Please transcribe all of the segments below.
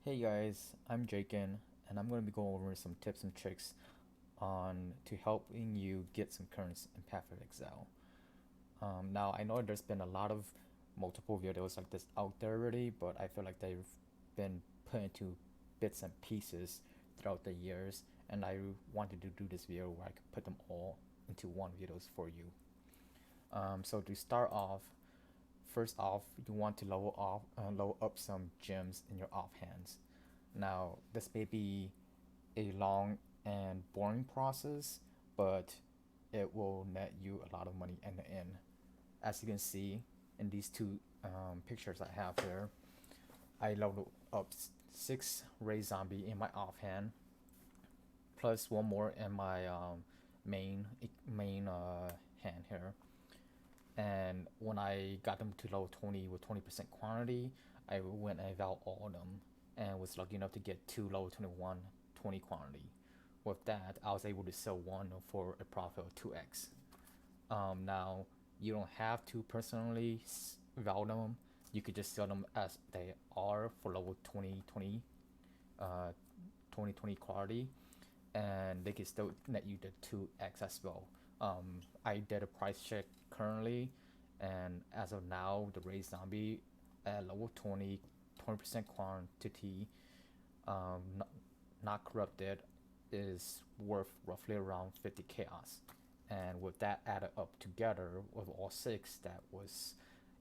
Hey guys, I'm Jakin, and I'm going to be going over some tips and tricks on to helping you get some currents in Path of Exile. Now I know there's been a lot of multiple videos like this out there already, but I feel like they've been put into bits and pieces throughout the years, and I wanted to do this video where I could put them all into one videos for you. So to start off, first off, you want to level up some gems in your offhands. Now, this may be a long and boring process, but it will net you a lot of money in the end. As you can see in these two pictures I have here, I leveled up 6 Ray Zombie in my offhand, plus one more in my main hand here. And when I got them to level 20 with 20% quantity, I went and eval all of them and was lucky enough to get two level 21 20 quantity. With that, I was able to sell one for a profit of 2x. Now, you don't have to personally eval them. You could just sell them as they are for level 20 quality, and they can still net you the 2x as well. I did a price check currently, and as of now, the Ray Zombie at level 20% quantity, not, not corrupted, is worth roughly around 50 chaos. And with that added up together with all six, that was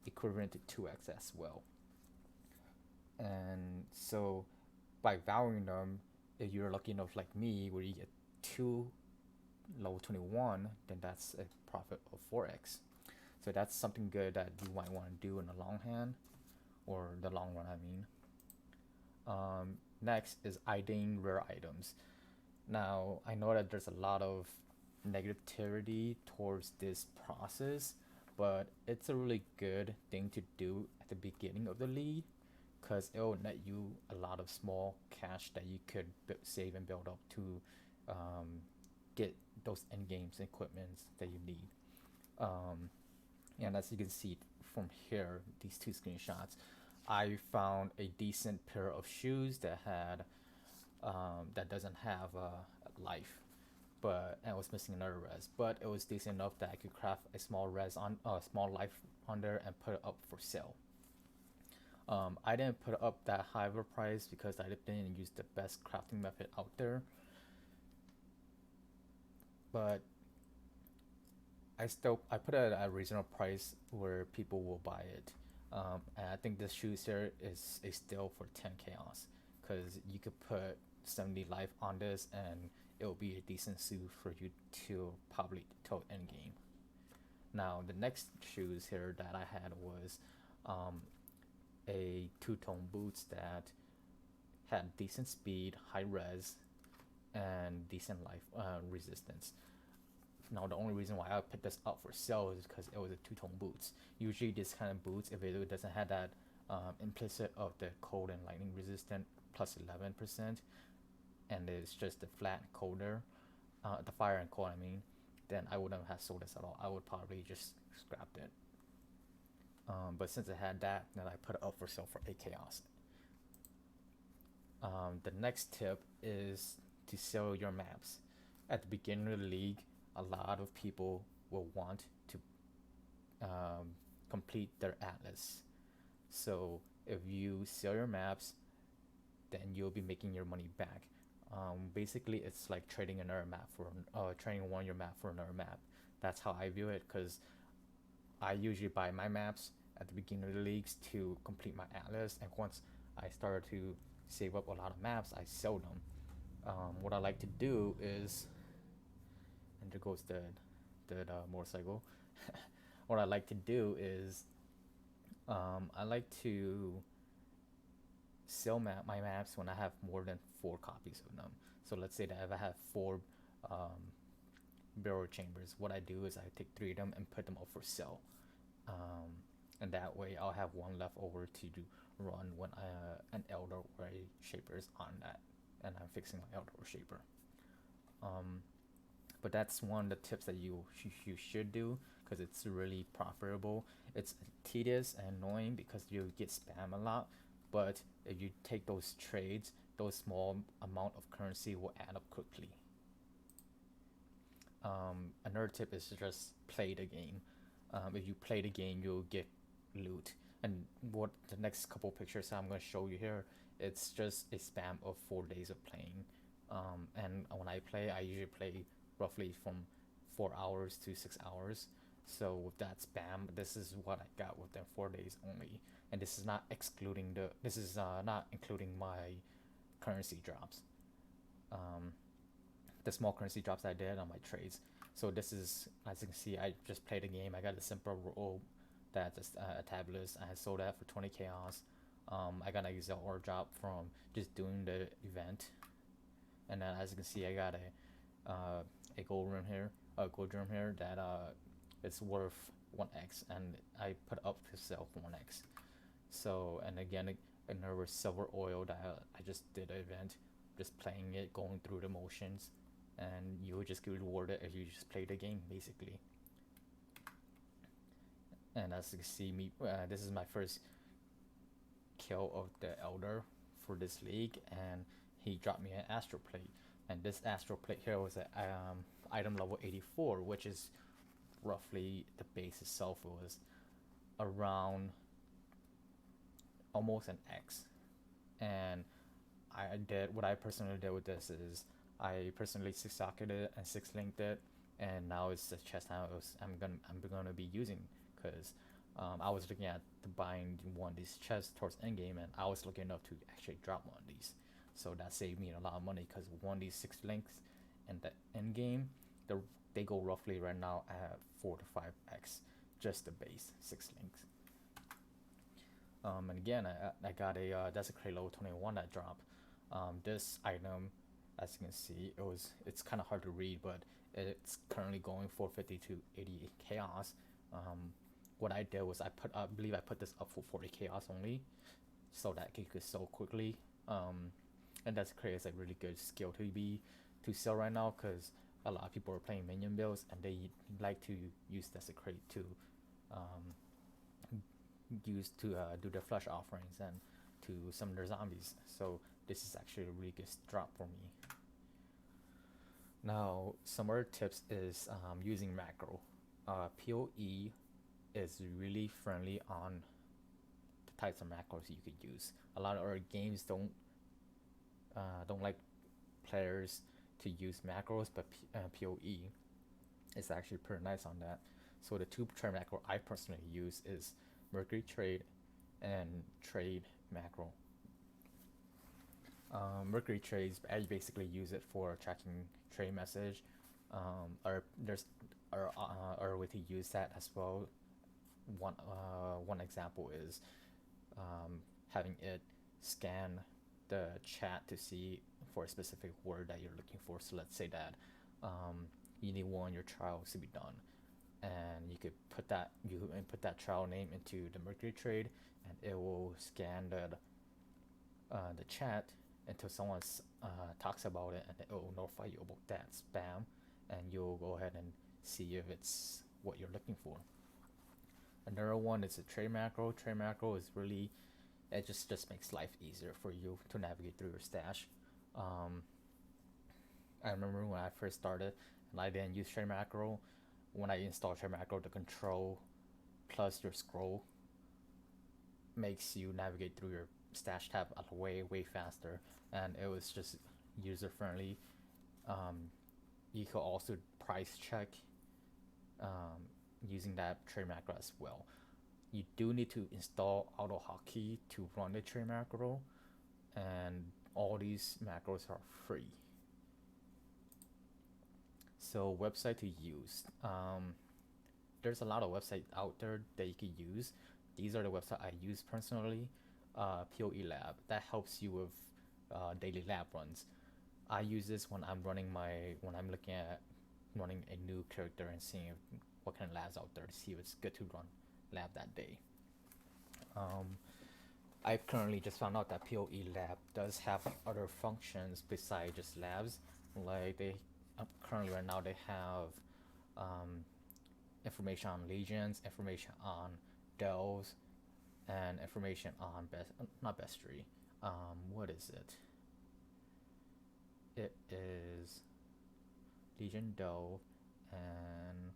equivalent to 2x as well. And so by valuing them, if you're lucky enough like me, where you get two level 21, then that's a profit of 4x. So that's something good that you might want to do in the long hand, or the long run, I mean. Next is IDing rare items. Now, I know that there's a lot of negativity towards this process, but it's a really good thing to do at the beginning of the lead because it will net you a lot of small cash that you could save and build up to um, get those end games equipments that you need. Um, and as you can see from here, these two screenshots, I found a decent pair of shoes that had that doesn't have life, but and it was missing another res, but it was decent enough that I could craft a small life on there and put it up for sale. I didn't put up that high of a price because I didn't use the best crafting method out there, but I put it at a reasonable price where people will buy it. And I think this shoes here is a steal for 10 chaos because you could put 70 life on this and it will be a decent suit for you to probably till end game. Now the next shoes here that I had was um, a two-tone boots that had decent speed, high res, and decent life resistance. Now the only reason why I picked this up for sale is because it was a two-tone boots. Usually this kind of boots, if it doesn't have that implicit of the cold and lightning resistant plus 11%, and it's just the flat and colder, the fire and cold, I mean, then I wouldn't have sold this at all. I would probably just scrapped it. But since it had that, then I put it up for sale for 8 chaos. The next tip is to sell your maps. At the beginning of the league, a lot of people will want to complete their atlas. So if you sell your maps, then you'll be making your money back. Basically, it's like trading another map for trading one your map for another map. That's how I view it because I usually buy my maps at the beginning of the leagues to complete my atlas, and once I started to save up a lot of maps, I sell them. What I like to do is, and there goes the motorcycle. What I like to do is, I like to sell my maps when I have more than 4 copies of them. So let's say that if I have 4 barrel chambers, what I do is I take 3 of them and put them up for sale. And that way I'll have one left over to run when an Elder or a Shaper is on that, and I'm fixing my Elder or Shaper. But that's one of the tips that you should do because it's really profitable. It's tedious and annoying because you get spam a lot, but if you take those trades, those small amount of currency will add up quickly. Another tip is to just play the game. If you play the game, you'll get loot. And what the next couple pictures I'm going to show you here, it's just a spam of 4 days of playing. And when I play, I usually play roughly from 4 hours to 6 hours. So with that spam, this is what I got within 4 days only. And this is not excluding this is not including my currency drops. Um, the small currency drops I did on my trades. So this is, as you can see, I just played a game. I got a simple roll that's a tabulous. I sold that for 20 chaos. I got an Exile ore drop from just doing the event. And then as you can see, I got a gold room here, a gold room here that it's worth 1x, and I put up to sell for 1x. So, and again, and there was silver oil that I just did an event, just playing it, going through the motions, and you would just get rewarded if you just play the game basically. And as you can see, this is my first kill of the elder for this league, and he dropped me an astral plate, and this astral plate here was an item level 84, which is roughly the base itself was around almost an X. And what I personally did with this is I personally 6-socketed it and 6-linked it, and now it's the chest I'm gonna be using, because I was looking at buying one of these chests towards endgame, and I was looking enough to actually drop one of these, so that saved me a lot of money, because one of these 6 links in the endgame, they go roughly right now at 4 to 5x, just the base 6 links. And again, I got a Desecrate level 21 that dropped. This item, as you can see, it's kind of hard to read, but it's currently going 450 to 88 chaos. What I did was I believe I put this up for 40 chaos only, so that you could sell quickly. And Desecrate is a really good skill to sell right now, because a lot of people are playing minion builds and they like to use Desecrate to do their flesh offerings and to summon their zombies. So this is actually a really good drop for me. Now, some other tips is using macro. p.o.e is really friendly on the types of macros you could use. A lot of other games don't like players to use macros, but p.o.e is actually pretty nice on that. So the two trade macro I personally use is Mercury Trade and Trade macro. Mercury Trades, I basically use it for tracking trade message, or there's or way to use that as well. One example is having it scan the chat to see for a specific word that you're looking for. So let's say that you need one of your trials to be done, and you input that trial name into the Mercury Trade, and it will scan the chat until someone talks about it, and it will notify you about that spam, and you'll go ahead and see if it's what you're looking for. Another one is a trade macro. Trade macro is really, it just makes life easier for you to navigate through your stash. I remember when I first started and I didn't use trade macro. When I installed trade macro, the control plus your scroll makes you navigate through your stash tab way faster, and it was just user friendly. You could also price check using that trade macro as well. You do need to install AutoHotkey to run the trade macro, and all these macros are free. So website to use. There's a lot of websites out there that you can use. These are the websites I use personally. p.o.e Lab, that helps you with daily lab runs. I use this when I'm looking at running a new character and seeing what kind of labs out there to see if it's good to run lab that day. I currently just found out that p.o.e Lab does have other functions besides just labs. Like currently right now they have information on legions, information on delves, and information on best, not bestiary. What is it? It is Legion Doe and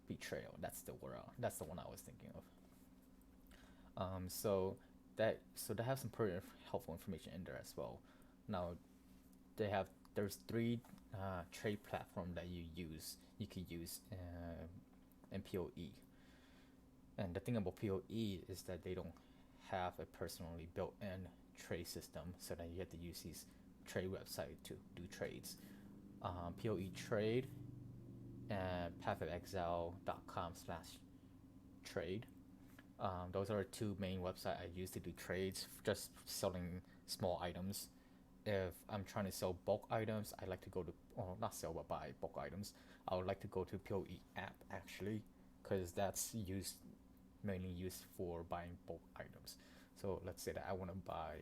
Betrayal. That's the word. That's the one I was thinking of. So they have some pretty helpful information in there as well. Now they have there's three trade platform that you could use in p.o.e. And the thing about p.o.e is that they don't have a personally built-in trade system, so that you have to use these trade website to do trades. p.o.e trade and pathofexile.com/trade. Those are two main websites I use to do trades, just selling small items. If I'm trying to sell bulk items, I like to go to, well, not sell but buy bulk items. I would like to go to p.o.e app actually, because that's mainly used for buying bulk items. So let's say that I want to buy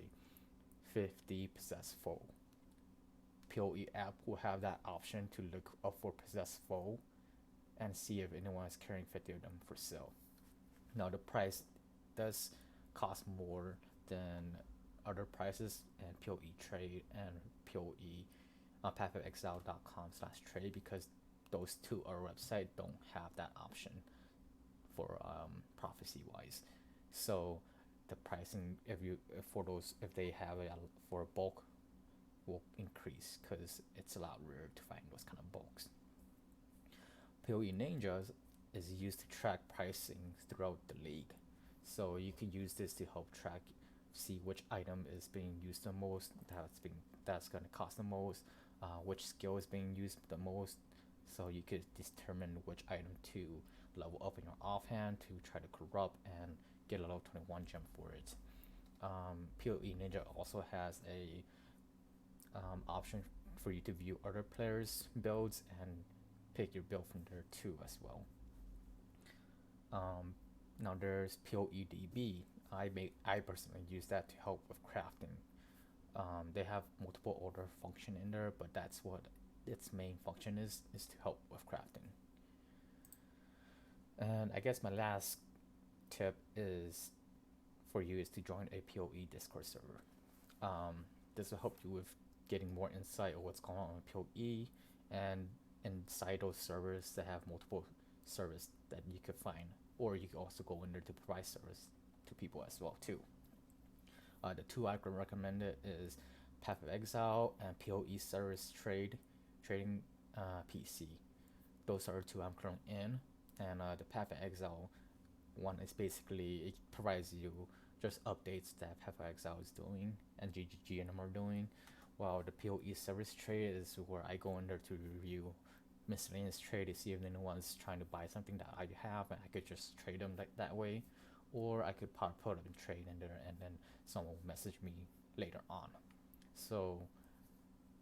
50 possessed foe. p.o.e app will have that option to look up for possessed foe and see if anyone is carrying 50 of them for sale. Now the price does cost more than other prices in p.o.e trade and p.o.e pathofexile.com/trade, because those two other websites don't have that option for prophecy wise. So the pricing, for those, if they have it for bulk, will increase because it's a lot rare to find those kind of bulks. p.o.e Ninjas is used to track pricing throughout the league. So you can use this to help track, see which item is being used the most, that's going to cost the most, which skill is being used the most. So you could determine which item to level up in your offhand to try to corrupt and get a level 21 gem for it. p.o.e Ninja also has a option for you to view other players' builds and pick your build from there too as well. Now there's p.o.e.db. I personally use that to help with crafting. They have multiple order function in there, but that's what its main function is to help with crafting. And I guess my last tip is for you is to join a p.o.e Discord server. This will help you with getting more insight of what's going on with p.o.e, and inside those servers that have multiple servers that you could find, or you can also go in there to provide service to people as well too. The two I could recommend it is Path of Exile and p.o.e Service Trading PC. Those are two I'm currently in, and the Path of Exile one is basically, it provides you just updates that Path of Exile is doing and GGG and them are doing, while the p.o.e Service Trade is where I go in there to review miscellaneous trade to see if anyone's trying to buy something that I have, and I could just trade them like that way, or I could put up a trade in there and then someone will message me later on. So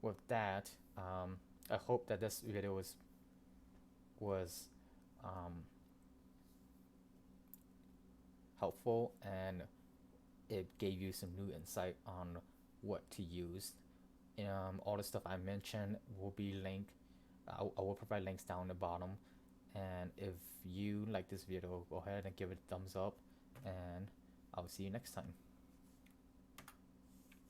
with that, I hope that this video was helpful, and it gave you some new insight on what to use. All the stuff I mentioned will be linked. I will provide links down the bottom, and if you like this video, go ahead and give it a thumbs up, and I'll see you next time.